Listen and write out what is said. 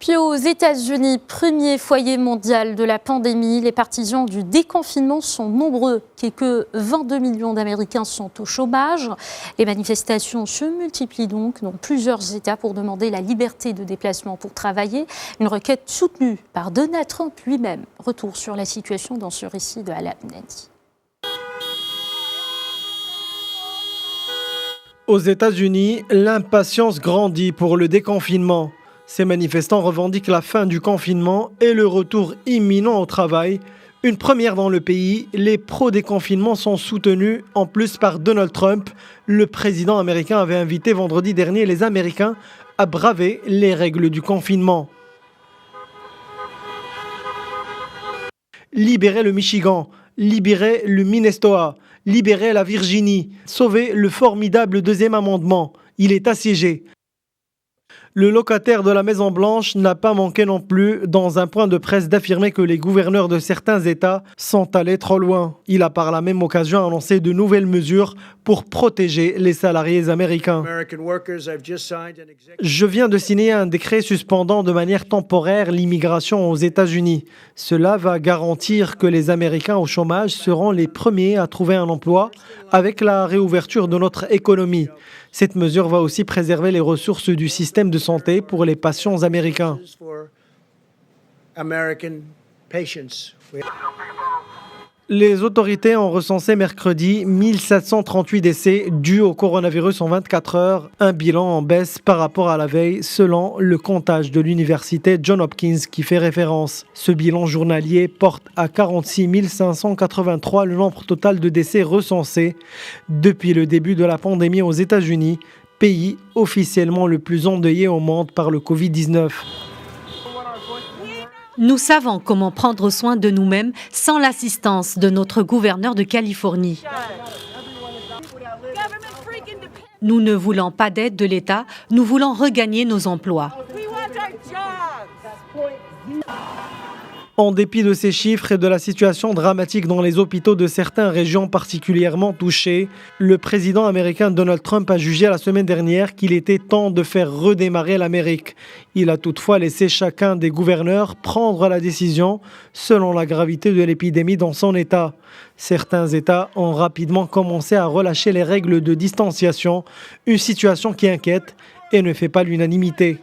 Puis aux États-Unis, premier foyer mondial de la pandémie, les partisans du déconfinement sont nombreux. Quelques 22 millions d'Américains sont au chômage. Les manifestations se multiplient donc dans plusieurs États pour demander la liberté de déplacement pour travailler. Une requête soutenue par Donald Trump lui-même. Retour sur la situation dans ce récit de Alaa Abnadi. Aux États-Unis, l'impatience grandit pour le déconfinement. Ces manifestants revendiquent la fin du confinement et le retour imminent au travail. Une première dans le pays, les pro-déconfinement sont soutenus en plus par Donald Trump. Le président américain avait invité vendredi dernier les Américains à braver les règles du confinement. Libérer le Michigan, libérer le Minnesota, libérer la Virginie, sauver le formidable deuxième amendement. Il est assiégé. Le locataire de la Maison-Blanche n'a pas manqué non plus, dans un point de presse, d'affirmer que les gouverneurs de certains États sont allés trop loin. Il a par la même occasion annoncé de nouvelles mesures pour protéger les salariés américains. Je viens de signer un décret suspendant de manière temporaire l'immigration aux États-Unis. Cela va garantir que les Américains au chômage seront les premiers à trouver un emploi avec la réouverture de notre économie. Cette mesure va aussi préserver les ressources du système de santé pour les patients américains. Les autorités ont recensé mercredi 1738 décès dus au coronavirus en 24 heures, un bilan en baisse par rapport à la veille selon le comptage de l'université Johns Hopkins qui fait référence. Ce bilan journalier porte à 46 583 le nombre total de décès recensés depuis le début de la pandémie aux États-Unis, pays officiellement le plus endeuillé au monde par le Covid-19. Nous savons comment prendre soin de nous-mêmes sans l'assistance de notre gouverneur de Californie. Nous ne voulons pas d'aide de l'État, nous voulons regagner nos emplois. En dépit de ces chiffres et de la situation dramatique dans les hôpitaux de certaines régions particulièrement touchées, le président américain Donald Trump a jugé la semaine dernière qu'il était temps de faire redémarrer l'Amérique. Il a toutefois laissé chacun des gouverneurs prendre la décision selon la gravité de l'épidémie dans son État. Certains États ont rapidement commencé à relâcher les règles de distanciation, une situation qui inquiète et ne fait pas l'unanimité.